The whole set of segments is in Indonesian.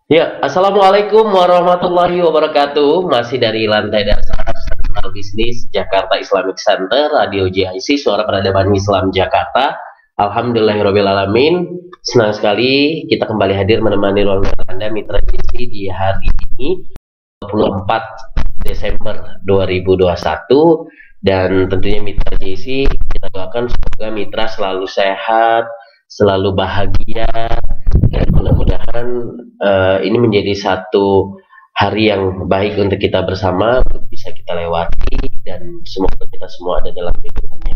Ya, Assalamualaikum warahmatullahi wabarakatuh. Masih dari lantai dasar Sentra Bisnis Jakarta Islamic Center, Radio JIC, Suara Peradaban Islam Jakarta. Alhamdulillahirrahmanirrahim. Senang sekali kita kembali hadir menemani ruang Anda Mitra JIC di hari ini, 24 Desember 2021. Dan tentunya Mitra JIC, kita doakan semoga Mitra selalu sehat, selalu bahagia, dan mudah-mudahan ini menjadi satu hari yang baik untuk kita bersama, bisa kita lewati, dan semoga kita semua ada dalam lindungannya.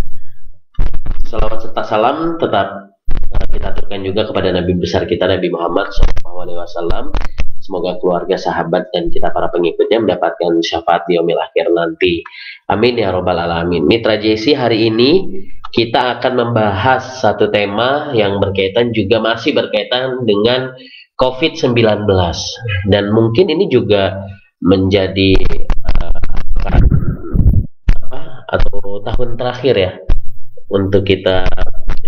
Salawat serta salam tetap kita aturkan juga kepada Nabi besar kita, Nabi Muhammad SAW. Semoga keluarga, sahabat, dan kita para pengikutnya mendapatkan syafaat di yaumil akhir nanti. Amin ya robbal alamin. Mitra JC, hari ini kita akan membahas satu tema yang berkaitan, juga masih berkaitan dengan COVID-19. Dan mungkin ini juga menjadi atau tahun terakhir ya untuk kita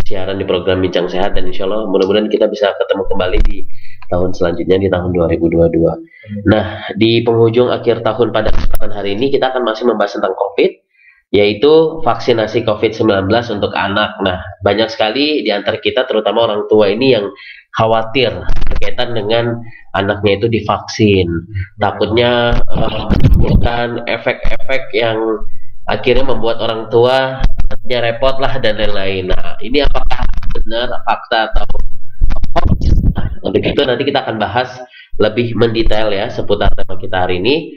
siaran di program Bincang Sehat, dan insya Allah mudah-mudahan kita bisa ketemu kembali di tahun selanjutnya, di tahun 2022. Nah, di penghujung akhir tahun pada kesempatan hari ini kita akan masih membahas tentang COVID, yaitu vaksinasi COVID-19 untuk anak. Nah, banyak sekali di antara kita, terutama orang tua ini, yang khawatir berkaitan dengan anaknya itu divaksin. Takutnya menimbulkan efek-efek yang akhirnya membuat orang tua nantinya repot lah dan lain-lain. Nah, ini apakah benar fakta atau hoax? Nah, untuk itu nanti kita akan bahas lebih mendetail ya seputar tema kita hari ini,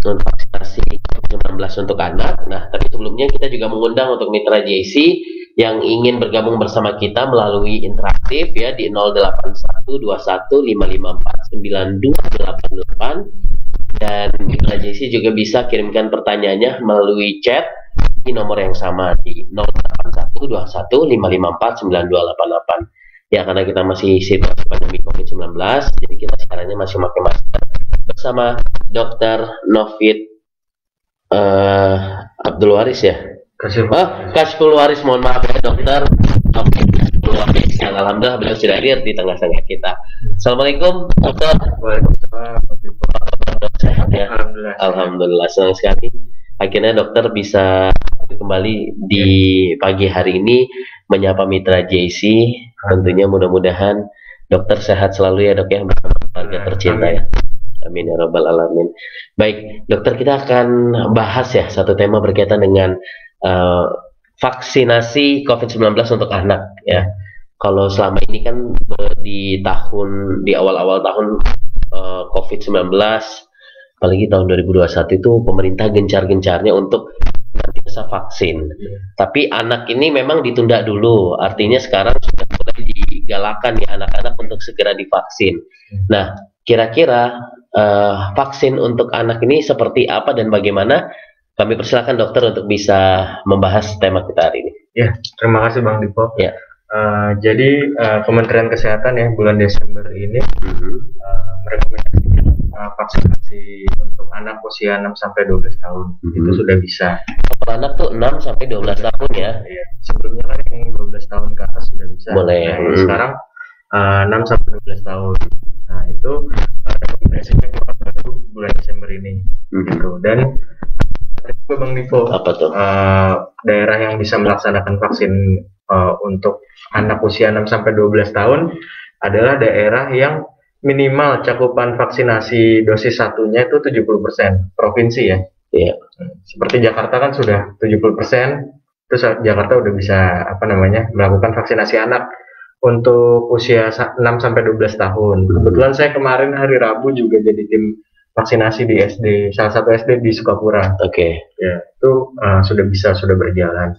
untuk vaksinasi COVID-19 untuk anak. Nah, tapi sebelumnya kita juga mengundang untuk Mitra JC yang ingin bergabung bersama kita melalui interaktif ya di 081215549288, dan Mitra JC juga bisa kirimkan pertanyaannya melalui chat di nomor yang sama di 081215549288. Ya, karena kita masih situasi pandemi COVID-19, jadi kita sekarangnya masih pakai masker bersama Dr. Novit Abdul Waris ya. Kasful Waris, mohon maaf ya Dokter Abdul Waris. Alhamdulillah beliau sudah hadir di tengah-tengah kita. Assalamualaikum Dokter. Waalaikumsalam. Sehat ya? Alhamdulillah. Alhamdulillah, senang sekali akhirnya dokter bisa kembali di pagi hari ini menyapa Mitra JC. Tentunya mudah-mudahan dokter sehat selalu ya dok ya, bersama keluarga tercinta ya. Amin ya rabbal alamin. Baik dokter, kita akan bahas ya satu tema berkaitan dengan vaksinasi COVID-19 untuk anak ya. Kalau selama ini kan di awal-awal tahun COVID-19, apalagi tahun 2021 itu pemerintah gencar-gencarnya untuk nantiasa vaksin. Tapi anak ini memang ditunda dulu, artinya sekarang sudah mulai digalakan ya anak-anak untuk segera divaksin. Nah, kira-kira vaksin untuk anak ini seperti apa dan bagaimana? Kami persilakan dokter untuk bisa membahas tema kita hari ini. Ya, terima kasih Bang Dipo. Ya. Jadi Kementerian Kesehatan ya bulan Desember ini merekomendasikan vaksinasi untuk anak usia 6 sampai 12 tahun. Itu sudah bisa. Kalau anak tuh 6 sampai 12 tahun ya. Iya. Sebelumnya kan yang 12 tahun ke atas sudah bisa. Boleh. Nah, sekarang 6 sampai 12 tahun. Nah, itu rekomendasinya keluar baru bulan Desember ini. Gitu. Dan Bang Dipo, apa tuh? Daerah yang bisa melaksanakan vaksin untuk anak usia 6 sampai 12 tahun adalah daerah yang minimal cakupan vaksinasi dosis satunya itu 70% provinsi ya. Iya. Seperti Jakarta kan sudah 70%, terus Jakarta udah bisa melakukan vaksinasi anak untuk usia 6 sampai 12 tahun. Kebetulan saya kemarin hari Rabu juga jadi tim vaksinasi di SD, salah satu SD di Sukapura. Oke. Ya, itu sudah berjalan.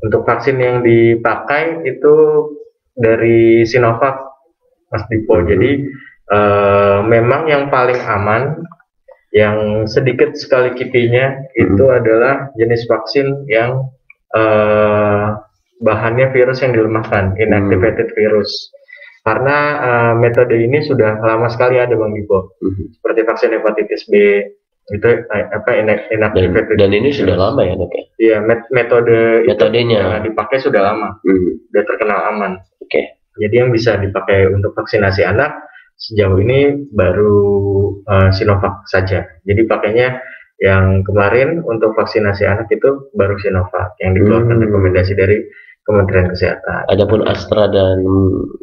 Untuk vaksin yang dipakai itu dari Sinovac, Mas Dipo. Jadi memang yang paling aman, yang sedikit sekali kipinya itu adalah jenis vaksin yang bahannya virus yang dilemahkan, inactivated virus. Karena metode ini sudah lama sekali ada Bang Dipo. Seperti vaksin hepatitis B itu inactivated. Dan ini sudah lama ya dok ya? Iya, metodenya yang dipakai sudah lama. Sudah terkenal aman. Oke. Jadi yang bisa dipakai untuk vaksinasi anak sejauh ini baru Sinovac saja. Jadi pakainya yang kemarin untuk vaksinasi anak itu baru Sinovac yang dikeluarkan rekomendasi dari Kementerian Kesehatan. Adapun Astra dan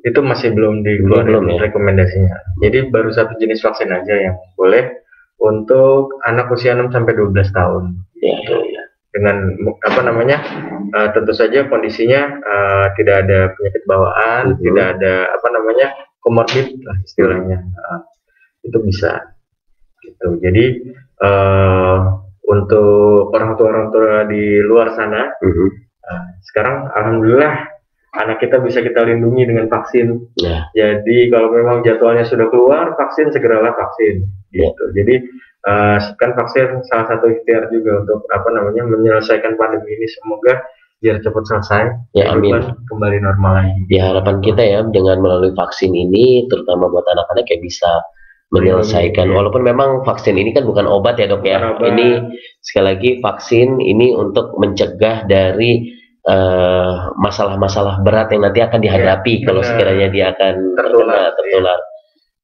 itu masih belum dikeluarkan rekomendasinya. Jadi baru satu jenis vaksin aja yang boleh untuk anak usia 6 sampai 12 tahun. Ya. Dengan apa namanya? Tentu saja kondisinya tidak ada penyakit bawaan, tidak ada apa namanya? Komorbid lah istilahnya. Itu bisa. Gitu. Jadi untuk orang tua di luar sana, sekarang alhamdulillah anak kita bisa kita lindungi dengan vaksin. Jadi kalau memang jadwalnya sudah keluar vaksin, segeralah vaksin. Gitu. Jadi kan vaksin salah satu ikhtiar juga untuk apa namanya menyelesaikan pandemi ini, semoga biar cepat selesai. Ya, amin. Kembali normal lagi. Ya, harapan kita ya dengan melalui vaksin ini, terutama buat anak-anak yang bisa menyelesaikan, walaupun memang vaksin ini kan bukan obat ya dok ya, ini sekali lagi vaksin ini untuk mencegah dari masalah-masalah berat yang nanti akan dihadapi kalau sekiranya dia akan tertular.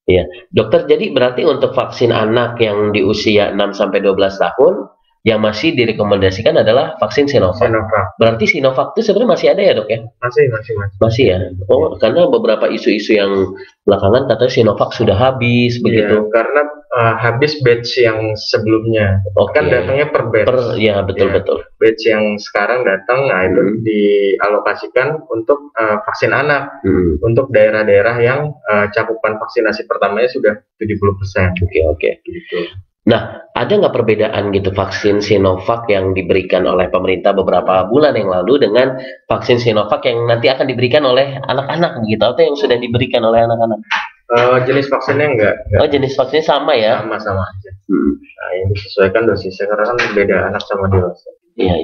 Ya, dokter, jadi berarti untuk vaksin anak yang di usia 6 sampai 12 tahun yang masih direkomendasikan adalah vaksin Sinovac. Berarti Sinovac itu sebenarnya masih ada ya dok ya? Masih ya. Oh, karena beberapa isu-isu yang belakangan katanya Sinovac sudah habis begitu. Karena habis batch yang sebelumnya. Kan datangnya per batch. Ya, betul. Batch yang sekarang datang, nah itu dialokasikan untuk vaksin anak. Untuk daerah-daerah yang cakupan vaksinasi pertamanya sudah 70%. Oke. Gitu. Nah, ada nggak perbedaan gitu vaksin Sinovac yang diberikan oleh pemerintah beberapa bulan yang lalu dengan vaksin Sinovac yang nanti akan diberikan oleh anak-anak gitu, atau yang sudah diberikan oleh anak-anak? Jenis vaksinnya enggak. Oh, jenis vaksinnya sama ya? Sama aja. Nah, yang disesuaikan dosisnya karena kan beda anak sama dewasa. Iya.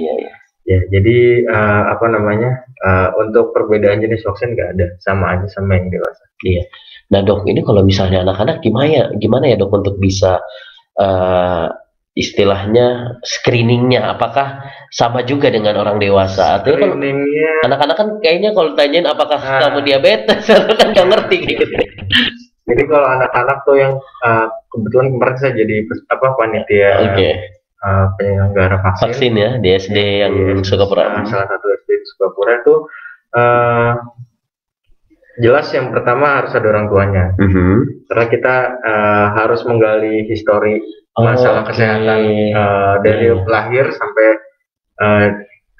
Ya, jadi apa namanya untuk perbedaan jenis vaksin nggak ada, sama aja sama yang dewasa. Iya. Nah dok, ini kalau misalnya anak-anak gimana ya dok untuk bisa istilahnya screeningnya apakah sama juga dengan orang dewasa? Artinya kan anak-anak kan kayaknya kalau tanyain apakah kamu diabetes, kan nggak ngerti gitu. Jadi kalau anak-anak tuh yang kebetulan kemarin saya jadi panitia penyelenggara vaksin ya di SD yang Sukapura. Salah satu SD di Sukapura itu jelas yang pertama harus ada orang tuanya, karena kita harus menggali histori masalah kesehatan dari lahir sampai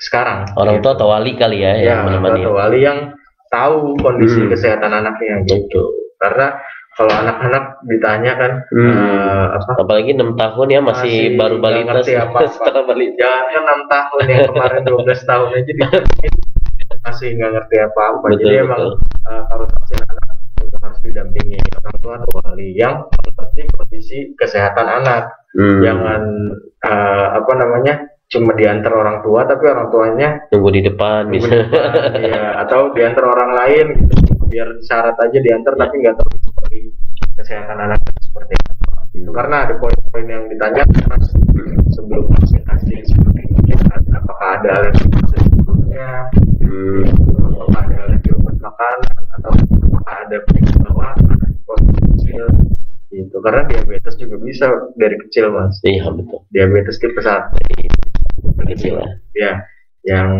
sekarang. Orang tua atau wali kali ya yang menemani. Atau wali yang tahu kondisi kesehatan anaknya gitu. Karena kalau anak-anak ditanya kan, apalagi 6 tahun ya masih baru balita. Jangan 6 tahun yang kemarin 12 tahun aja masih nggak ngerti apa-apa. Jadi emang kalau vaksin anak harus didampingi orang tua atau wali yang mengerti kondisi kesehatan anak. Jangan cuma diantar orang tua tapi orang tuanya tunggu di depan atau diantar orang lain gitu. Biar syarat aja diantar tapi nggak tahu seperti kesehatan anak seperti apa. Karena ada poin-poin yang ditanya sebelum vaksinasi seperti ini, apakah ada alergi sebelumnya, apakah ada alergi obat makanan, atau apakah ada penyakit bawaan kecil gitu. Karena diabetes juga bisa dari kecil mas. Iya betul. Diabetes tipe 1 kecil ya. Yang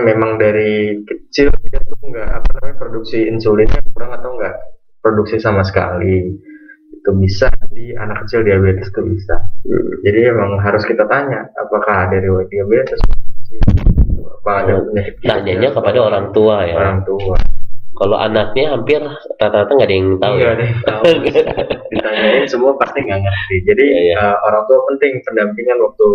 memang dari kecil dia tuh nggak produksi insulinnya kurang atau nggak produksi sama sekali, itu bisa di anak kecil diabetes tuh bisa. Jadi emang harus kita tanya apakah ada riwayat diabetes, apa ada penyakit. Tanyanya kepada orang tua ya. Orang tua. Kalau anaknya hampir rata-rata nggak ada yang tahu. Iya, ada yang tahu. Ditanyain semua pasti nggak ngerti. Jadi orang tua penting pendampingan waktu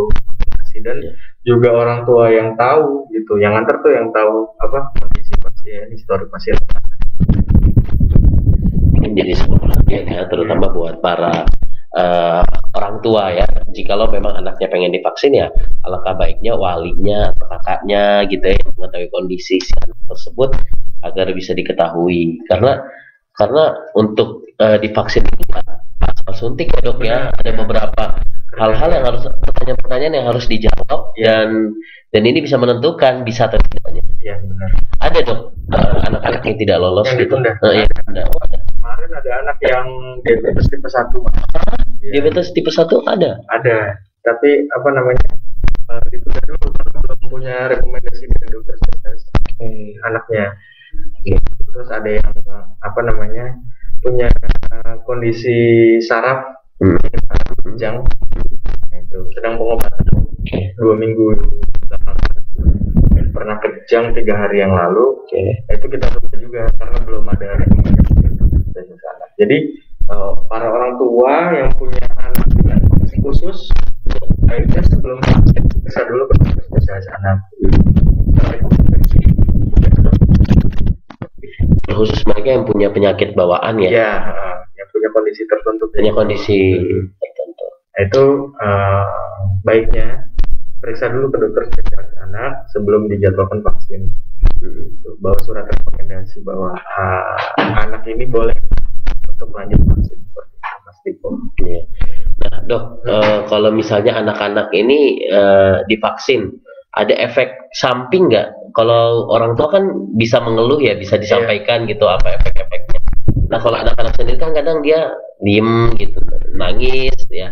dan juga orang tua yang tahu gitu, yang antar tuh yang tahu kondisi pasien, histori pasien. Ini jadi sebuah perhatian ya, terutama buat para orang tua ya. Jikalau memang anaknya pengen divaksin ya, alangkah baiknya walinya atau kakaknya gitu ya mengetahui kondisi si anak tersebut agar bisa diketahui. Karena untuk divaksin ini asal suntik ya dok ya, ada beberapa hal-hal yang harus pertanyaan-pertanyaan yang harus dijawab dan ini bisa menentukan bisa atau tidaknya. Iya benar. Ada dok anak-anak yang tidak lolos yang gitu. Ditunda. Kemarin kemarin ada anak yang diabetes tipe 1, Mas. Ya, Diabetes tipe 1 ada? ada. Tapi apa namanya? Ditunda dulu karena belum punya rekomendasi dari dokter spesialis anaknya. Terus ada yang apa namanya? Punya kondisi saraf kejang. Nah, itu sedang pengobatan 2 minggu belakangan. Pernah kejang 3 hari yang lalu. Nah, itu kita tunda juga karena belum ada rekomendasi spesialis anak. Jadi para orang tua yang punya anak khusus, baiknya sebelum vaksin bisa dulu ke dokter spesialis anak. Khusus mereka yang punya penyakit bawaan ya? Ya, yang punya kondisi tertentu. Punya kondisi tertentu. Nah, itu baiknya periksa dulu ke dokter spesialis anak sebelum dijadwalkan vaksin. Bawa surat rekomendasi bahwa anak ini boleh untuk lanjut vaksin seperti itu, Mas Tipo. Iya. Nah, Dok, kalau misalnya anak-anak ini divaksin, ada efek samping nggak? Kalau orang tua kan bisa mengeluh ya, bisa disampaikan gitu apa efek-efeknya. Nah, kalau anak-anak sendiri kan kadang dia diem gitu, nangis ya.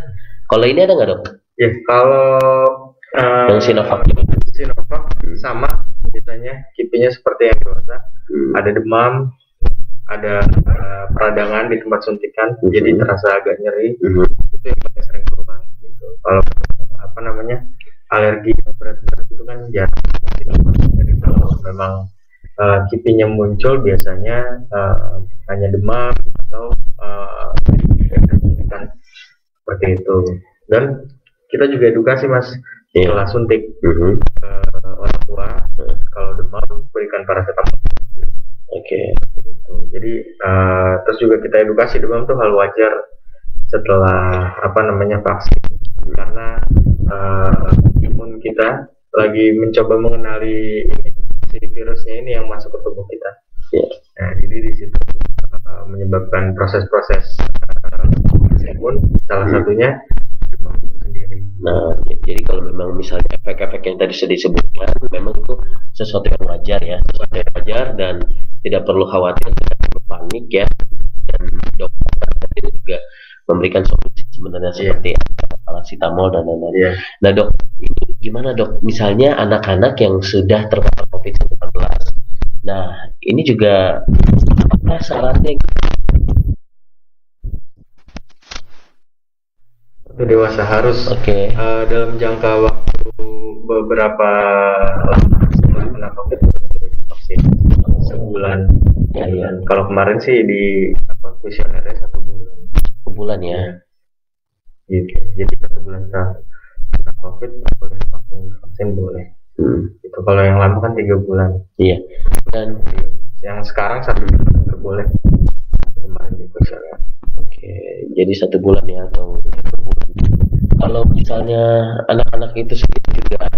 Kalau ini ada nggak, Dok? Ya, kalau yang Sinovac sama biasanya kipinya seperti yang biasa. Ada demam, ada peradangan di tempat suntikan, jadi terasa agak nyeri. Itu yang paling sering keluar gitu. Kalau apa namanya alergi yang berat-berat itu kan jarang. Jadi kalau memang kipinya muncul biasanya hanya demam atau kan seperti itu. Dan kita juga edukasi, Mas, setelah suntik orang tua kalau demam berikan paracetamol. Jadi terus juga kita edukasi demam tuh hal wajar setelah apa namanya vaksin, karena imun kita lagi mencoba mengenali si virusnya ini yang masuk ke tubuh kita. Nah, jadi di situ menyebabkan proses-proses imun, salah satunya demam itu sendiri. Nah, jadi kalau memang misalnya efek-efek yang tadi sudah disebutkan, memang itu sesuatu yang wajar ya, sesuatu yang wajar dan tidak perlu khawatir, tidak perlu panik ya. Dan dokter tadi juga memberikan solusi sebenarnya seperti paracetamol dan lain-lain. Nah, Dok, ini gimana, Dok? Misalnya anak-anak yang sudah terpapar COVID-19. Nah, ini juga apa syaratnya? Dewasa harus dalam jangka waktu beberapa lama setelah kena COVID vaksin, sebulan. Kalau kemarin sih di kuesionernya 1 bulan. 1 bulan ya. Gitu. Jadi 1 bulan setelah kena COVID boleh vaksin boleh. Itu kalau yang lama kan 3 bulan. Iya. Dan yang sekarang 1 bulan boleh. Kemarin di kuesioner. Jadi 1 bulan ya atau 1 bulan. Kalau misalnya anak-anak itu sendiri juga ada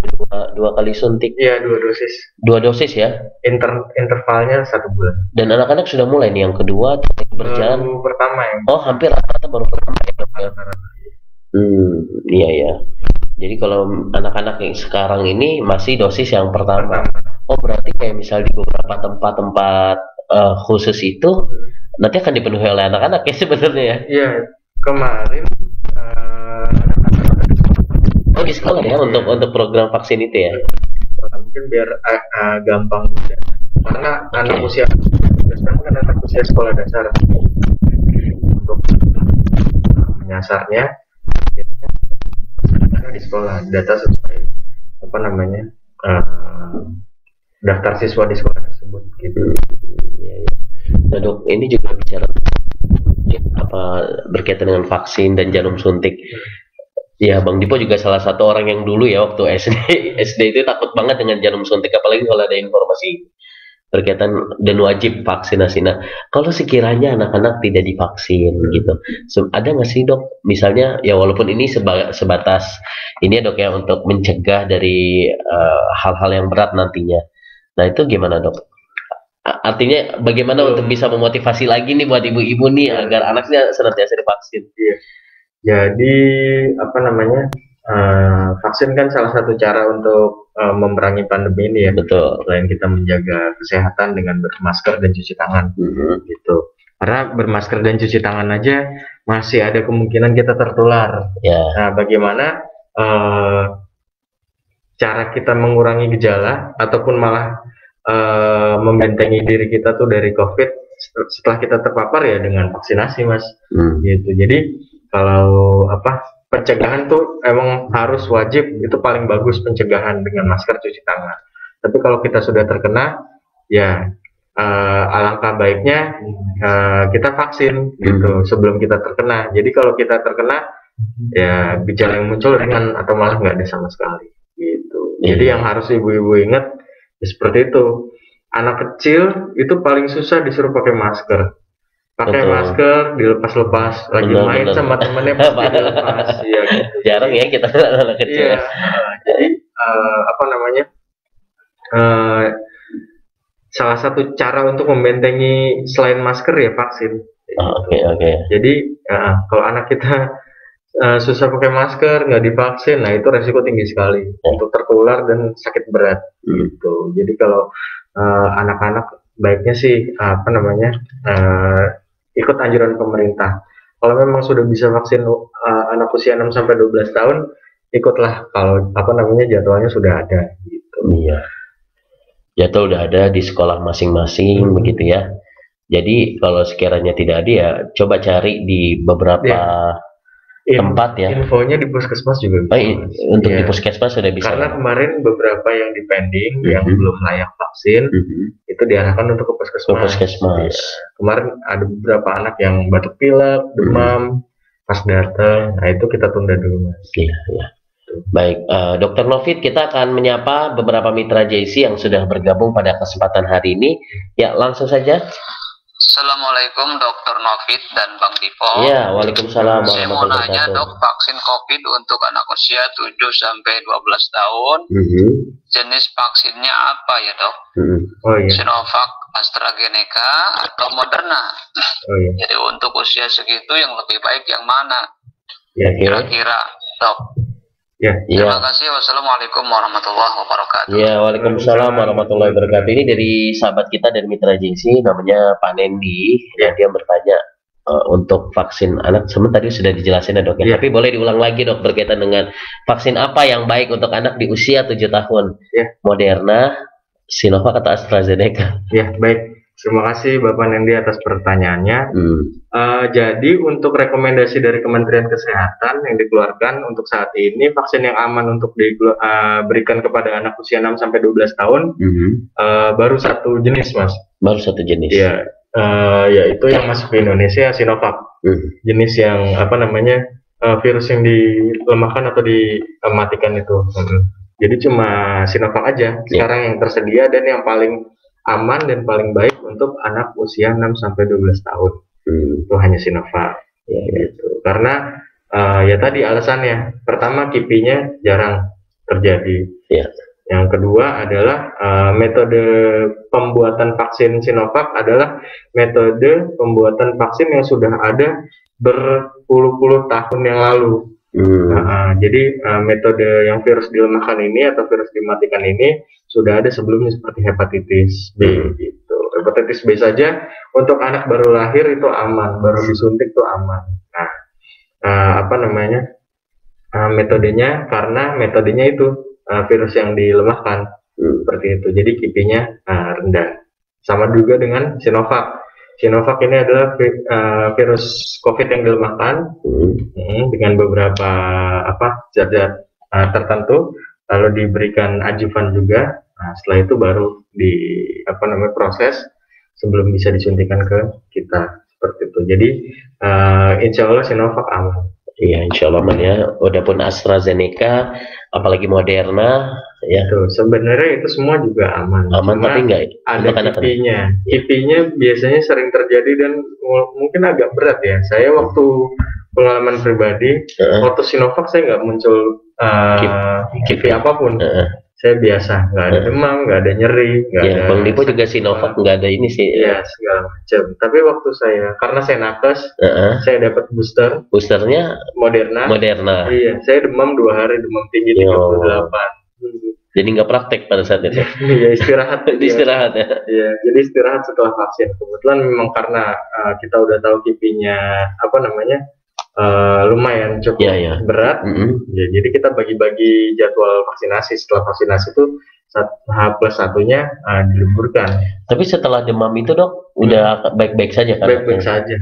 dua kali suntik. Iya, 2 dosis. 2 dosis ya. Intervalnya 1 bulan. Dan anak-anak sudah mulai nih yang kedua atau yang berjalan? Baru pertama ya. Oh, hampir rata-rata baru pertama ya. Iya ya. Jadi kalau anak-anak yang sekarang ini masih dosis yang pertama. Oh, berarti kayak misal di beberapa tempat-tempat khusus itu nanti akan dipenuhi oleh anak-anak ya sebenarnya ya. Iya, kemarin di sekolah ya untuk program vaksin itu ya. Mungkin biar gampang ya. Karena anak usia sekarang kan anak usia sekolah dasar untuk menyasarnya di sekolah data sesuai apa namanya daftar siswa di sekolah tersebut gitu. Nah, Dok, ini juga bicara apa berkaitan dengan vaksin dan jarum suntik. Ya, Bang Dipo juga salah satu orang yang dulu ya waktu SD itu takut banget dengan jarum suntik, apalagi kalau ada informasi berkaitan dan wajib vaksinasi. Nah, kalau sekiranya anak-anak tidak divaksin gitu, ada nggak sih, Dok? Misalnya ya walaupun ini sebatas ini ya, Dok, ya untuk mencegah dari hal-hal yang berat nantinya. Nah, itu gimana, Dok? Artinya bagaimana untuk bisa memotivasi lagi nih buat ibu-ibu nih agar anaknya senantiasa divaksin? Iya. Jadi apa namanya vaksin kan salah satu cara untuk memerangi pandemi ini ya. Betul. Selain kita menjaga kesehatan dengan bermasker dan cuci tangan, gitu. Karena bermasker dan cuci tangan aja masih ada kemungkinan kita tertular. Ya. Nah, bagaimana cara kita mengurangi gejala ataupun malah membentengi diri kita tuh dari COVID setelah kita terpapar ya dengan vaksinasi, Mas. Gitu. Jadi kalau pencegahan tuh emang harus wajib, itu paling bagus pencegahan dengan masker, cuci tangan. Tapi kalau kita sudah terkena, ya alangkah baiknya kita vaksin gitu sebelum kita terkena. Jadi kalau kita terkena, ya gejala yang muncul ringan atau malah nggak ada sama sekali gitu. Jadi yang harus ibu-ibu ingat ya seperti itu. Anak kecil itu paling susah disuruh pakai masker. Pakai masker dilepas-lepas, lagi main sama temennya pasti dilepas. Ya, gitu. Jarang ya kita anak kecil. Iya. Jadi salah satu cara untuk membentengi selain masker ya vaksin. Oke. Jadi kalau anak kita susah pakai masker, nggak divaksin, nah itu resiko tinggi sekali untuk tertular dan sakit berat gitu. Jadi kalau anak-anak baiknya sih ikut anjuran pemerintah. Kalau memang sudah bisa vaksin anak usia 6 sampai 12 tahun, ikutlah kalau jadwalnya sudah ada gitu. Iya. Jadwal udah ada di sekolah masing-masing begitu ya. Jadi kalau sekiranya tidak ada ya coba cari di beberapa tempat ya. Infonya di puskesmas juga bisa. Untuk di puskesmas sudah bisa. Karena kemarin beberapa yang di pending yang belum layak vaksin itu diarahkan untuk ke puskesmas. Kemarin ada beberapa anak yang batuk pilek, demam, pas datang, nah itu kita tunda dulu, Mas. Iya. Baik, Dr. Novit, kita akan menyapa beberapa mitra JC yang sudah bergabung pada kesempatan hari ini. Ya, langsung saja. Assalamualaikum Dr. Novit dan Bang Dipo. Ya, waalaikumsalam. Saya mau nanya dok, vaksin COVID untuk anak usia 7 sampai 12 tahun, jenis vaksinnya apa ya dok? Sinovac, AstraZeneca, atau Moderna? Jadi untuk usia segitu yang lebih baik yang mana? Kira-kira dok? Terima kasih. Wassalamualaikum warahmatullahi wabarakatuh. Ya, waalaikumsalam warahmatullahi wabarakatuh. Ini dari sahabat kita dan mitra JC namanya Pak Nendi. Dia bertanya untuk vaksin anak. Sebenarnya tadi sudah dijelasin ya dok. Tapi boleh diulang lagi dok berkaitan dengan vaksin apa yang baik untuk anak di usia 7 tahun? Moderna, Sinovac atau AstraZeneca? Ya, baik. Terima kasih Bapak Nendi atas pertanyaannya. Jadi untuk rekomendasi dari Kementerian Kesehatan yang dikeluarkan untuk saat ini, vaksin yang aman untuk diberikan kepada anak usia 6 sampai 12 tahun baru satu jenis, Mas. Baru satu jenis. Ya, yaitu yang masuk ke Indonesia Sinovac. Jenis yang virus yang dilemahkan atau dimatikan itu. Jadi cuma Sinovac aja sekarang yang tersedia dan yang paling aman dan paling baik untuk anak usia 6 sampai 12 tahun. Itu hanya Sinovac. Gitu. Karena ya tadi alasannya, pertama kipinya jarang terjadi. Yang kedua adalah metode pembuatan vaksin Sinovac adalah metode pembuatan vaksin yang sudah ada berpuluh-puluh tahun yang lalu. Jadi metode yang virus dilemahkan ini atau virus dimatikan ini sudah ada sebelumnya seperti hepatitis B gitu. Hepatitis B saja untuk anak baru lahir itu aman, baru disuntik itu aman. Metodenya karena metodenya itu virus yang dilemahkan seperti itu. Jadi kipinya rendah. Sama juga dengan Sinovac. Sinovac ini adalah virus COVID yang dilemahkan dengan beberapa zat-zat tertentu, lalu diberikan adjuvan juga. Nah, setelah itu baru proses sebelum bisa disuntikan ke kita seperti itu. Jadi insya Allah Sinovac aman. Iya, insya Allah aman ya. Walaupun AstraZeneca, apalagi Moderna, ya. Sebenarnya itu semua juga aman. Aman, tapi enggak ada kipinya. Kipinya biasanya sering terjadi dan mungkin agak berat ya. Saya waktu pengalaman pribadi, waktu Sinovac saya nggak muncul kipi apapun. Saya biasa, nggak ada demam, nggak ada nyeri, nggak ada. Bang Dipo juga Sinovac nggak ada ini sih. Iya, segala macam. Tapi waktu karena saya nakes, saya dapat booster. Boosternya Moderna. Moderna. Iya, saya demam 2 hari, demam tinggi 38. Jadi nggak praktek pada saat itu. Iya, istirahat. Istirahat ya. Iya, jadi istirahat setelah vaksin. Kebetulan memang karena kita udah tahu kipinya lumayan cukup berat. Ya, jadi kita bagi-bagi jadwal vaksinasi. Setelah vaksinasi itu H+1-nya diliburkan. Tapi setelah demam itu dok, udah baik-baik saja kan? Baik-baik saja.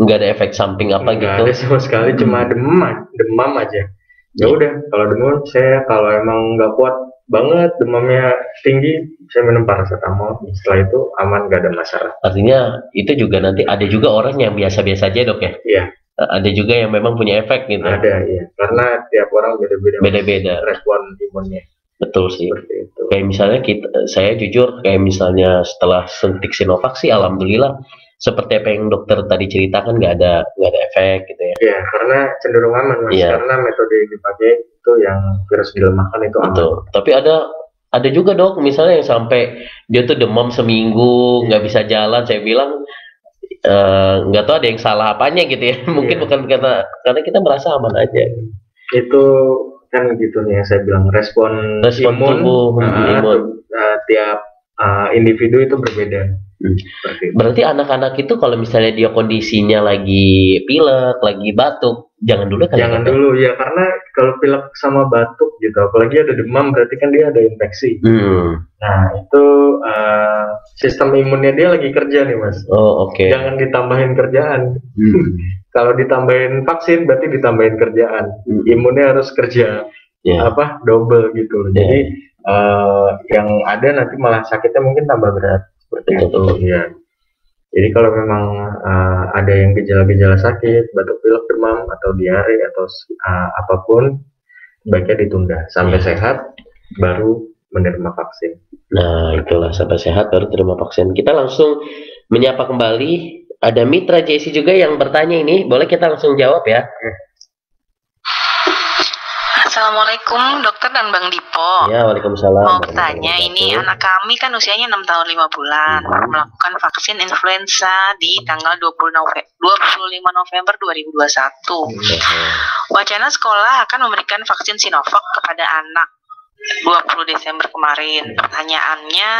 Nggak ada efek samping apa gitu? Nggak ada sama sekali, cuma demam aja. Ya udah, kalau demam kalau emang nggak kuat banget, demamnya tinggi, saya minum paracetamol. Setelah itu aman, nggak ada masalah. Artinya itu juga nanti ada juga orang yang biasa-biasa aja dok ya? Iya. Ada juga yang memang punya efek gitu. Ada, iya. Karena tiap orang beda-beda respon imunnya. Betul sih. Kayak misalnya saya jujur, kayak misalnya setelah suntik Sinovac sih, alhamdulillah seperti apa yang dokter tadi ceritakan nggak ada efek gitu ya. Iya, karena cenderung aman mas. Iya. Karena metode yang dipakai itu yang virus dilemahkan itu aman. Betul. Tapi ada juga dok, misalnya yang sampai dia tuh demam seminggu nggak bisa jalan, saya bilang nggak tahu ada yang salah apanya gitu ya. Mungkin bukan karena kita merasa aman aja. Itu kan gitu nih yang saya bilang respon imun tubuh, tiap individu itu berbeda. Berarti anak-anak itu kalau misalnya dia kondisinya lagi pilek, lagi batuk, jangan dulu kan? Jangan dulu ya, karena kalau pilek sama batuk gitu, apalagi ada demam berarti kan dia ada infeksi. Nah itu sistem imunnya dia lagi kerja nih mas. Oh oke. Jangan ditambahin kerjaan. Kalau ditambahin vaksin berarti ditambahin kerjaan. Imunnya harus kerja double gitu. Jadi yang ada nanti malah sakitnya mungkin tambah berat. Seperti itu ya. Jadi kalau memang ada yang gejala-gejala sakit, batuk pilek, demam atau diare atau apapun, baiknya ditunda sampai sehat baru menerima vaksin. Nah itulah, sampai sehat baru terima vaksin. Kita langsung menyapa kembali. Ada Mitra JC juga yang bertanya ini, boleh kita langsung jawab ya? Assalamualaikum dokter dan Bang Dipo. Ya, waalaikumsalam. Mau bertanya, ini anak kami kan usianya 6 tahun 5 bulan, melakukan vaksin influenza di tanggal 25 November 2021. Wacana sekolah akan memberikan vaksin Sinovac kepada anak 20 Desember kemarin. Pertanyaannya,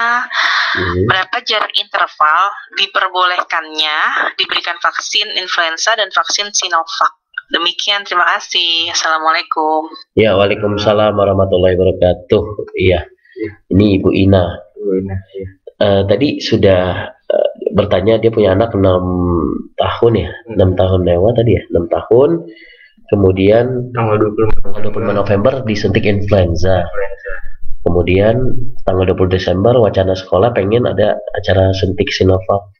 berapa jarak interval diperbolehkannya diberikan vaksin influenza dan vaksin Sinovac? Demikian, terima kasih. Assalamualaikum. Ya, waalaikumsalam warahmatullahi wabarakatuh. Iya, ini Ibu Ina. Tadi sudah bertanya, dia punya anak 6 tahun ya, 6 tahun lewat tadi ya, 6 tahun. Kemudian tanggal 25 November disuntik influenza. Kemudian tanggal 20 Desember wacana sekolah pengen ada acara suntik Sinovac.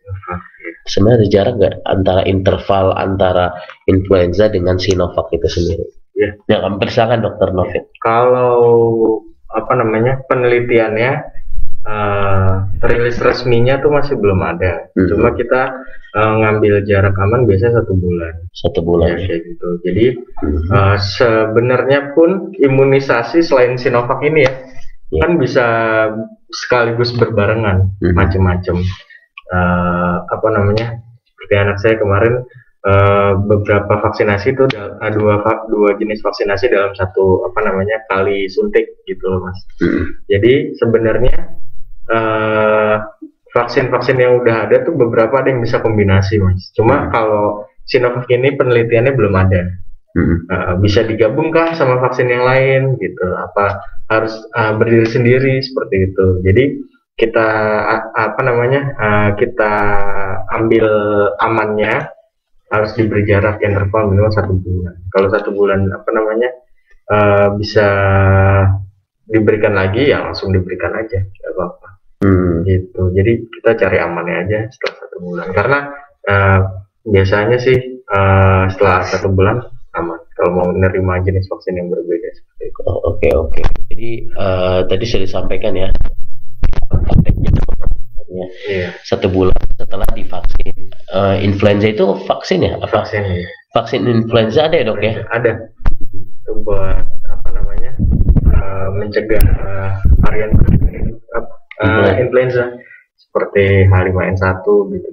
Sebenarnya ada jarak nggak antara interval antara influenza dengan Sinovac itu sendiri? Ya. Yang persilakan Dokter Novit. Kalau penelitiannya rilis resminya tuh masih belum ada. Cuma kita ngambil jarak aman biasanya 1 bulan. 1 bulan. Ya, kayak gitu. Jadi sebenarnya pun imunisasi selain Sinovac ini kan bisa sekaligus berbarengan macam-macam. Seperti anak saya kemarin beberapa vaksinasi itu dua jenis vaksinasi dalam satu kali suntik gitu loh mas. Jadi sebenarnya vaksin-vaksin yang udah ada tuh beberapa ada yang bisa kombinasi mas. Cuma kalau Sinovac ini penelitiannya belum ada. Bisa digabungkah sama vaksin yang lain gitu? Apa harus berdiri sendiri seperti itu? Jadi kita kita ambil amannya harus diberi jarak interval minimal 1 bulan. Kalau 1 bulan bisa diberikan lagi ya langsung diberikan aja, nggak apa-apa. Gitu. Jadi kita cari amannya aja setelah 1 bulan. Karena biasanya sih setelah 1 bulan aman. Kalau mau menerima jenis vaksin yang berbeda seperti itu. Oke. Jadi tadi sudah disampaikan ya. 1 bulan setelah divaksin. Influenza itu vaksin ya? Apa? Vaksin ya. Vaksin influenza ada ya dok ya? Ada. Itu buat mencegah varian influenza seperti H5N1 gitu.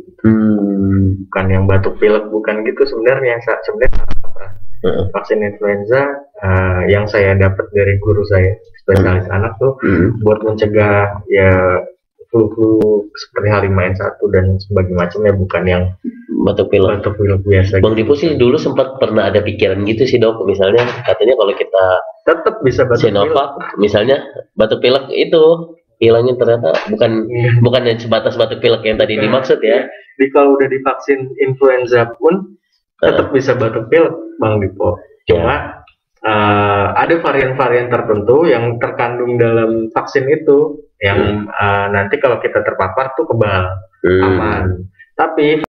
Bukan yang batuk pilek, bukan gitu sebenarnya. Vaksin influenza yang saya dapat dari guru saya spesialis anak tuh buat mencegah ya flu seperti H5N1 dan sebagainya macamnya, bukan yang batuk pilek biasa. Bang Dipo sih dulu sempat pernah ada pikiran gitu sih dok, misalnya katanya kalau kita tetap bisa batuk Sinovac, misalnya batuk pilek itu hilangnya ternyata bukan sebatas batuk pilek yang tadi dimaksud ya. Jadi kalau udah divaksin influenza pun tetap bisa batuk pilek Bang Dipo. Cuma ada varian-varian tertentu yang terkandung dalam vaksin itu yang nanti kalau kita terpapar tuh kebal, aman. Tapi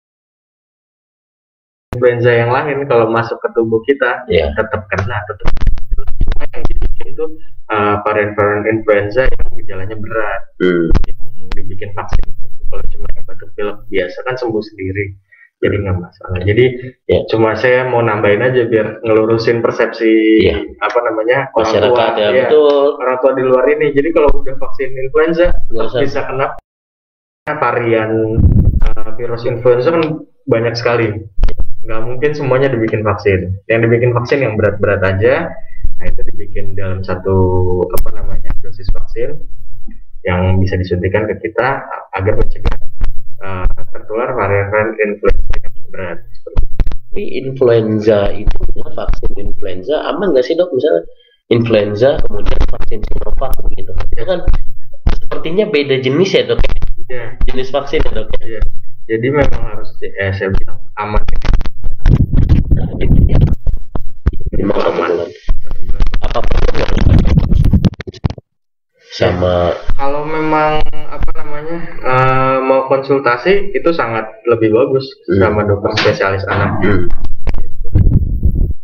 influenza yang lain kalau masuk ke tubuh kita tetap kena, yang dibikin tuh varian-varian influenza yang gejalanya berat, yang dibikin vaksin. Kalau cuma batuk pilek biasa kan sembuh sendiri, jadi nggak masalah. Jadi cuma saya mau nambahin aja biar ngelurusin persepsi masyarakat betul. Orang tua di luar ini. Jadi kalau udah vaksin influenza bisa kena varian virus influenza kan banyak sekali. Nggak mungkin semuanya dibikin vaksin. Yang dibikin vaksin yang berat-berat aja. Nah itu dibikin dalam satu dosis vaksin yang bisa disuntikan ke kita agar mencegah tertular varian influenza yang berat. Tapi influenza itu vaksin influenza aman nggak sih dok? Misalnya influenza kemudian vaksin Sinovac gitu, itu kan sepertinya beda jenis ya dok? Jenis vaksin ya dok? Jadi memang harus saya bilang aman. Memang aman. Apapun sama kalau memang mau konsultasi itu sangat lebih bagus sama dokter spesialis anak.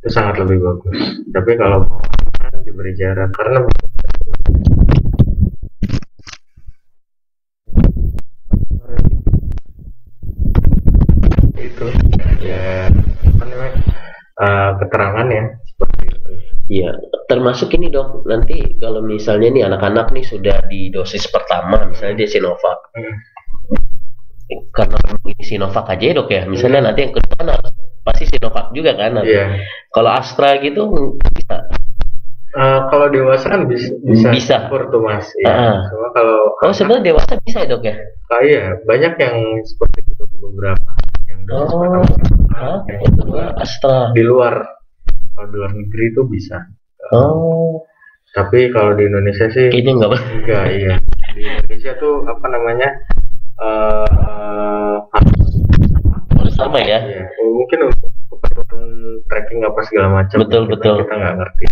Itu sangat lebih bagus. Tapi kalau mau diberi jarak karena itu ya keterangan ya seperti itu. Iya, termasuk ini dok, nanti kalau misalnya nih anak-anak nih sudah di dosis pertama, misalnya dia Sinovac, karena ini Sinovac aja ya dok ya, misalnya nanti yang kedua pasti Sinovac juga kan? Kalau Astra gitu bisa? Kalau dewasa kan bisa. Tuh mas. Cuma kalau sebenarnya dewasa bisa ya dok ya? Iya, banyak yang seperti itu beberapa. Astra di luar. Kalau di luar negeri itu bisa. Tapi kalau di Indonesia sih kayaknya enggak. Iya. Di Indonesia tuh harus sama ya. Mungkin untuk tracking apa segala macam. Betul. Kita nggak ngerti.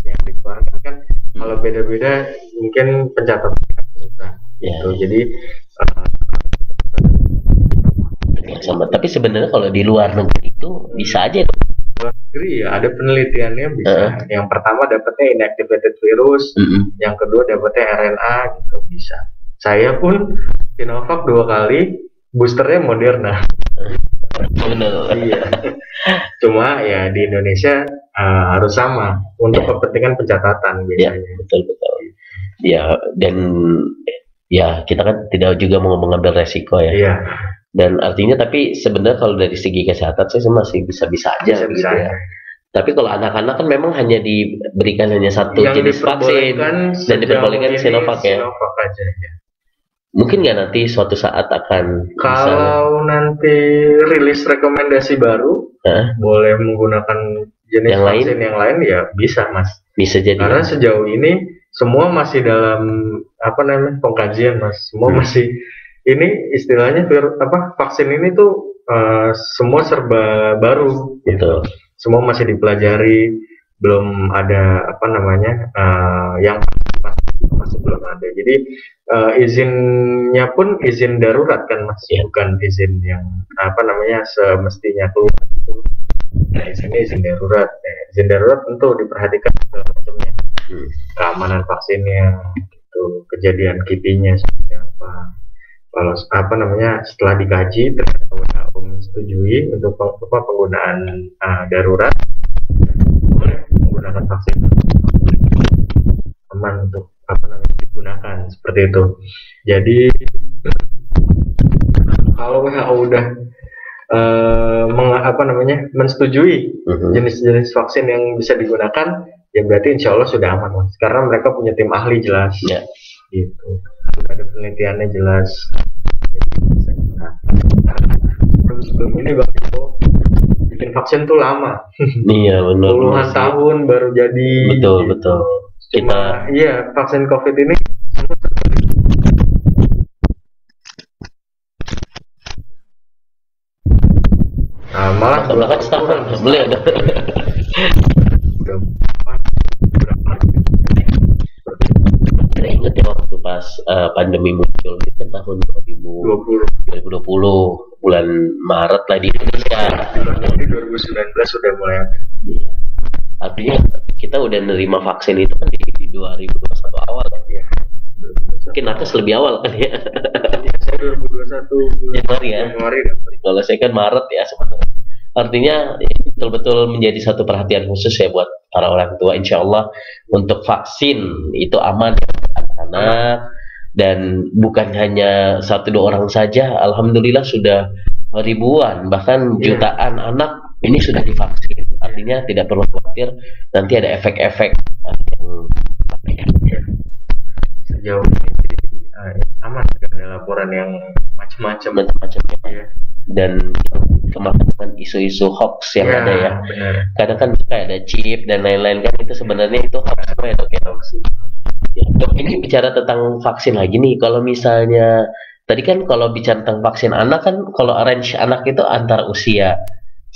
Yang dikeluarkan kan kalau beda-beda mungkin pencatatan susah. Gitu. Jadi sama. Tapi sebenarnya kalau di luar negeri itu bisa aja. Luar negeri ya ada penelitiannya bisa. Yang pertama dapatnya inactivated virus, yang kedua dapatnya RNA gitu bisa. Saya pun Sinovac 2 kali, boosternya Moderna. Benar. Iya. Cuma ya di Indonesia harus sama untuk kepentingan pencatatan biasanya. Betul. Ya dan ya kita kan tidak juga mau mengambil resiko ya. Iya. Dan artinya tapi sebenarnya kalau dari segi kesehatan saya masih bisa aja gitu ya. Tapi kalau anak-anak kan memang hanya diberikan hanya satu jenis vaksin dan diperbolehkan Sinovac ya. Sinovac aja ya. Mungkin nggak nanti suatu saat akan kalau nanti rilis rekomendasi baru boleh menggunakan jenis vaksin yang lain ya bisa mas. Bisa jadi. Karena sejauh ini semua masih dalam pengkajian mas. Semua masih ini istilahnya vaksin ini tuh semua serba baru gitu. Semua masih dipelajari, belum ada yang masih belum ada. Jadi izinnya pun izin darurat kan mas, bukan izin yang semestinya keluar itu. Nah izinnya izin darurat. Izin darurat tentu diperhatikan segala macamnya, keamanan vaksinnya, gitu, kejadian kipinya seperti apa. Kalau setelah dikaji ternyata WHO menyetujui untuk penggunaan darurat, boleh menggunakan vaksin aman untuk digunakan seperti itu. Jadi kalau WHO udah menyetujui jenis-jenis vaksin yang bisa digunakan, ya berarti insya Allah sudah aman Mas. Karena mereka punya tim ahli jelas. Ya. Gitu. Sudah ada penelitiannya jelas. Sebelum ini Bang Ibo, bikin vaksin tuh lama. Iya benar. Puluhan tahun baru jadi. Betul gitu. betul. Cuma, iya vaksin COVID ini malah bahkan setahun beli ada. Ingat ya waktu pas pandemi muncul itu kan tahun 2020 bulan Maret lah di Indonesia. Di 2019 sudah mulai. Iya. Artinya kita udah nerima vaksin itu kan di 2021 awal ya. Mungkin atas lebih awal kan ya. Saya 2021 Januari ya. Januari. Kalau saya kan Maret ya sebenarnya. Artinya betul-betul menjadi satu perhatian khusus ya buat para orang tua. Insya Allah untuk vaksin itu aman ya anak-anak, dan bukan hanya 1-2 orang saja. Alhamdulillah sudah ribuan bahkan jutaan anak ini sudah divaksin. Artinya tidak perlu khawatir nanti ada efek-efek yang sejauh ini aman, tidak ada laporan yang macam-macam ya. Dan kemarin isu-isu hoax yang ada ya. Benar. Kadang kan kayak ada chip dan lain-lain kan, itu sebenarnya itu hoax semua ya dok ya. Ya, dok, ini bicara tentang vaksin lagi nih. Kalau misalnya tadi kan kalau bicara tentang vaksin anak kan, kalau range anak itu antara usia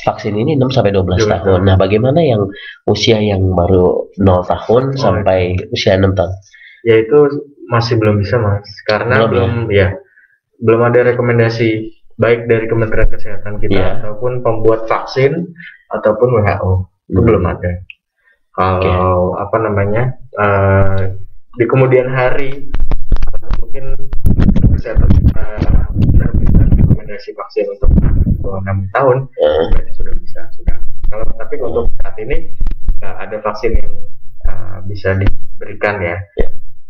vaksin ini 6 sampai 12 tahun. Nah, bagaimana yang usia yang baru 0 tahun sampai usia 6 tahun? Ya itu masih belum bisa Mas, karena belum ada rekomendasi baik dari Kementerian Kesehatan kita ataupun pembuat vaksin ataupun WHO. Itu belum ada. Kalau di kemudian hari mungkin kesehatan kita menerbitkan rekomendasi vaksin untuk 6 tahun berarti sudah bisa. Tapi untuk saat ini ada vaksin yang bisa diberikan ya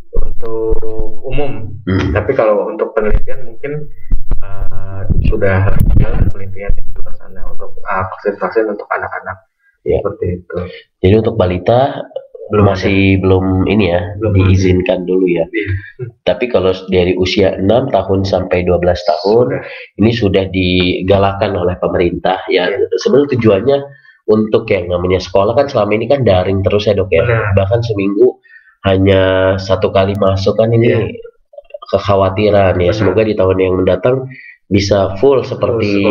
untuk umum. Tapi kalau untuk penelitian mungkin sudah jalan penelitian di luar sana untuk vaksin untuk anak-anak seperti itu. Jadi untuk balita belum ini ya, diizinkan dulu ya. Tapi kalau dari usia 6 tahun sampai 12 tahun ini sudah digalakan oleh pemerintah ya. Sebenarnya tujuannya untuk yang namanya sekolah kan selama ini kan daring terus ya dok ya. Bahkan seminggu hanya 1 kali masuk kan, ini kekhawatiran ya. Semoga di tahun yang mendatang bisa full seperti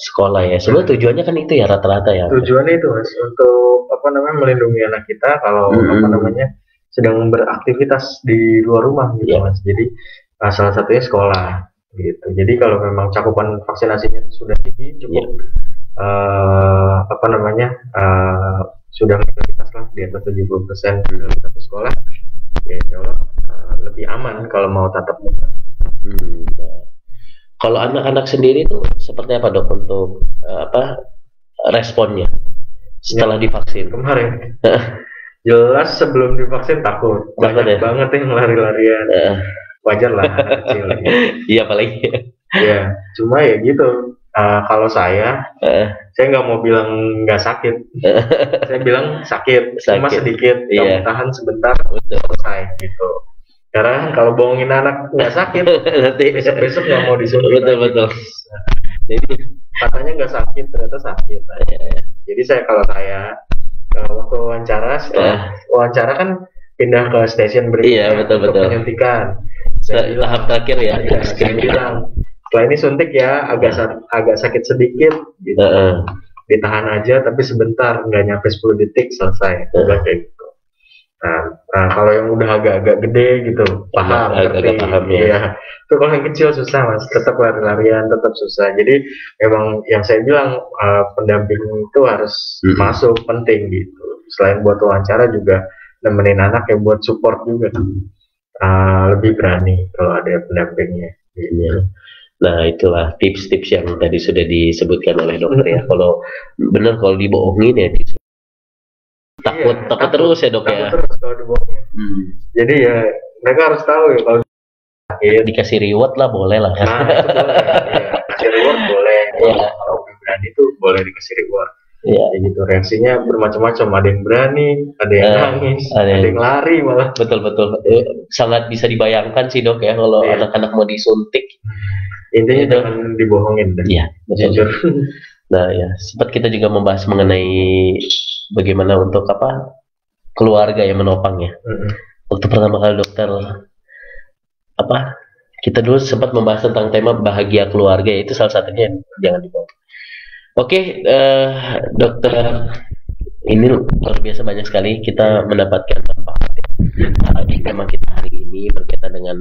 sekolah ya. Sebenarnya tujuannya kan itu ya rata-rata ya. Tujuannya itu Mas, untuk melindungi anak kita kalau sedang beraktivitas di luar rumah gitu Mas. Jadi salah satunya sekolah gitu. Jadi kalau memang cakupan vaksinasinya sudah tinggi, cukup sudah mayoritas lah di atas 70% dalam satu sekolah, ya insya Allah lebih aman kalau mau tatap muka. Kalau anak-anak sendiri itu seperti apa dok untuk responnya setelah divaksin? Kemarin jelas sebelum divaksin takut banget yang lari-larian. Wajar lah kecil. Iya paling. Ya cuma ya gitu. Kalau saya nggak mau bilang nggak sakit. Saya bilang sakit, cuma sedikit. Kamu tahan sebentar, selesai gitu. Karena kalau bohongin anak nggak sakit, nanti besok nggak mau disuntik. Betul. Jadi katanya nggak sakit, ternyata sakit. Jadi kalau saya waktu wawancara, setelah wawancara kan pindah ke stasiun berikutnya untuk penyuntikan. Tahap terakhir ya. Saya bilang setelah ini suntik ya, agak sakit sedikit, gitu. Ditahan aja, tapi sebentar, nggak nyampe 10 detik selesai. Kayak gitu. Nah, kalau yang udah agak-agak gede gitu, paham ya. Itu kalau yang kecil susah Mas, tetap lari-larian, tetap susah. Jadi memang yang saya bilang pendamping itu harus masuk, penting gitu. Selain buat wawancara juga nemenin anak ya, buat support juga. Lebih berani kalau ada pendampingnya. Gitu. Nah itulah tips-tips yang tadi sudah disebutkan oleh dokter ya. Kalau benar kalau dibohongin ya takut terus ya dok ya. Terus kalau dibohongin. Jadi ya mereka harus tahu ya kalau dikasih reward lah boleh lah. Nah itu boleh. Kasih reward boleh. Kalau berani itu boleh dikasih reward. Ya, gitu reaksinya bermacam-macam. Ada yang berani, ada yang nangis, ada yang lari malah. Betul. Sangat bisa dibayangkan sih dok ya kalau anak-anak mau disuntik. Intinya jangan dibohongin. Iya, jujur. Nah ya, sempat kita juga membahas mengenai bagaimana untuk keluarga yang menopang ya. Waktu pertama kali dokter kita dulu sempat membahas tentang tema bahagia keluarga, itu salah satunya yang jangan dibawa. Oke, dokter, ini luar biasa banyak sekali kita mendapatkan manfaat di tema kita hari ini berkaitan dengan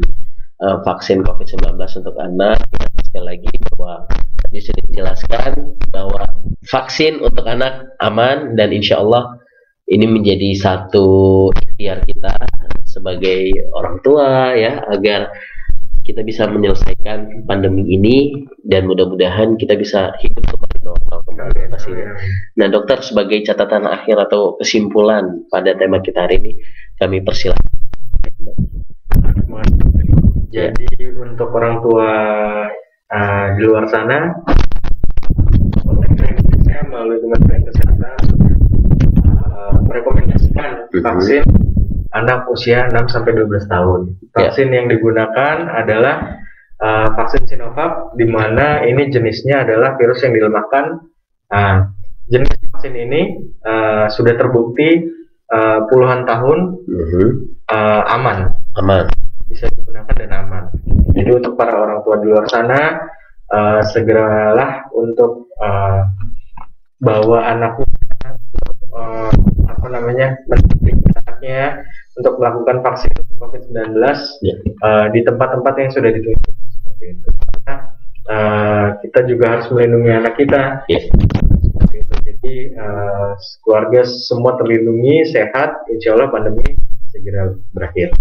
vaksin COVID-19 untuk anak. Sekali lagi bahwa tadi sudah dijelaskan bahwa vaksin untuk anak aman, dan insya Allah ini menjadi satu ikhtiar kita sebagai orang tua ya, agar kita bisa menyelesaikan pandemi ini dan mudah-mudahan kita bisa hidup kembali normal kembali pastinya. Nah dokter, sebagai catatan akhir atau kesimpulan pada tema kita hari ini, kami persilahkan. Jadi untuk orang tua di luar sana, melalui Kementerian Kesehatan merekomendasikan vaksin anak usia 6-12 tahun. Vaksin yang digunakan adalah vaksin Sinovac, di mana ini jenisnya adalah virus yang dilemahkan. Jenis vaksin ini sudah terbukti puluhan tahun aman, bisa digunakan dan aman. Jadi untuk para orang tua di luar sana, segeralah untuk bawa anaknya anaknya untuk melakukan vaksin COVID-19 di tempat-tempat yang sudah ditunjuk seperti itu. Karena kita juga harus melindungi anak kita. Seperti itu. Jadi keluarga semua terlindungi, sehat, insya Allah pandemi segera berakhir.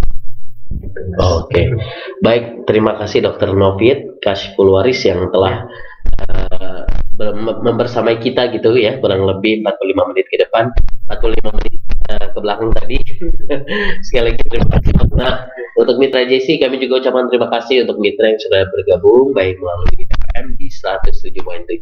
Oke. Baik, terima kasih Dokter Novit Kashiful Waris yang telah membersamai kita gitu ya, kurang lebih 45 menit ke depan, 45 menit ke belakang tadi. Sekali lagi terima kasih. Nah, untuk Mitra JC kami juga ucapkan terima kasih untuk mitra yang sudah bergabung baik melalui FM di 107.7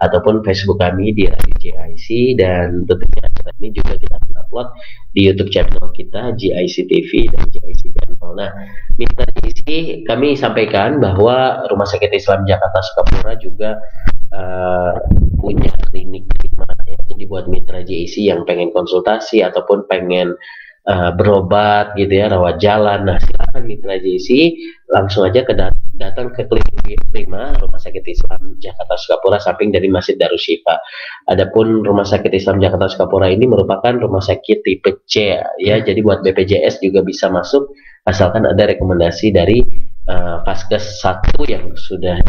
ataupun Facebook kami di Radio GIC, dan tentunya acara ini juga kita akan upload di YouTube channel kita GIC TV dan GIC Channel. Nah, Mitra JC kami sampaikan bahwa Rumah Sakit Islam Jakarta Sukapura juga punya klinik prima ya. Jadi buat mitra JIC yang pengen konsultasi ataupun pengen berobat gitu ya, rawat jalan, nah silakan mitra JIC langsung aja datang ke klinik prima Rumah Sakit Islam Jakarta Sukapura samping dari Masjid Darus Syifa. Adapun Rumah Sakit Islam Jakarta Sukapura ini merupakan rumah sakit tipe C ya. Jadi buat BPJS juga bisa masuk asalkan ada rekomendasi dari Vaskes 1 yang sudah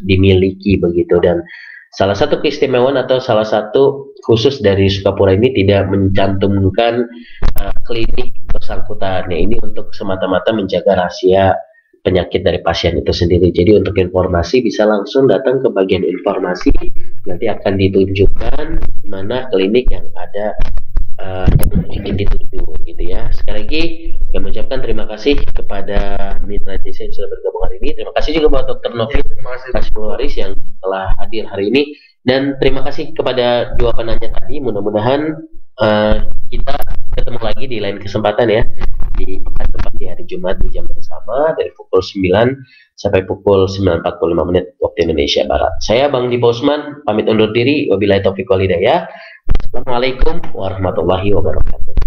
dimiliki begitu. Dan salah satu keistimewaan atau salah satu khusus dari Sukapura ini tidak mencantumkan klinik bersangkutan ya, ini untuk semata-mata menjaga rahasia penyakit dari pasien itu sendiri. Jadi untuk informasi bisa langsung datang ke bagian informasi, nanti akan ditunjukkan mana klinik yang ada ingin dituju gitu ya. Sekali lagi kami mengucapkan terima kasih kepada mitra JIC yang sudah bergabung hari ini. Terima kasih juga buat Dr. Novit Kashiful Waris yang telah hadir hari ini, dan terima kasih kepada dua penanya tadi. Mudah-mudahan kita ketemu lagi di lain kesempatan ya, di pekan depan di hari Jumat di jam yang sama dari pukul 9 sampai pukul 9.45 menit waktu Indonesia Barat. Saya Bang Dipo Usman pamit undur diri. Wabillahi taufiq wal hidayah. Assalamualaikum warahmatullahi wabarakatuh.